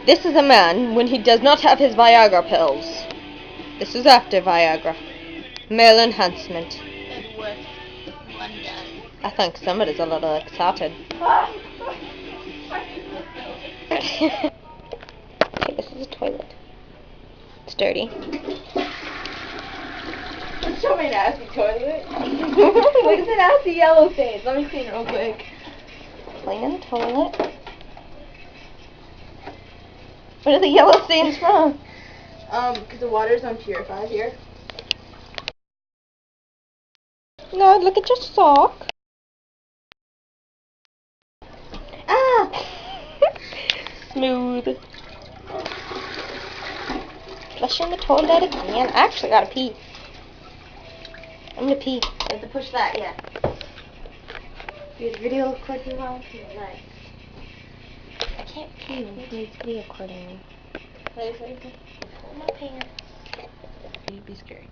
This is a man when he does not have his Viagra pills. This is after Viagra. Male enhancement. Edward London. I think somebody's a little excited. Okay, this is a toilet. It's dirty. Show me nasty toilet. Look at the nasty yellow stains. Let me clean it real quick. Cleaning the toilet. What are the yellow stains from? Because the water's unpurified here. No, look at your sock. Ah! Smooth. Flushing the toilet again. I actually gotta pee. I'm gonna pee. I have to push that, yeah. Is video recording while nice. I can't pee when it's video recording. What is it? Pull my pants. You'd be scared.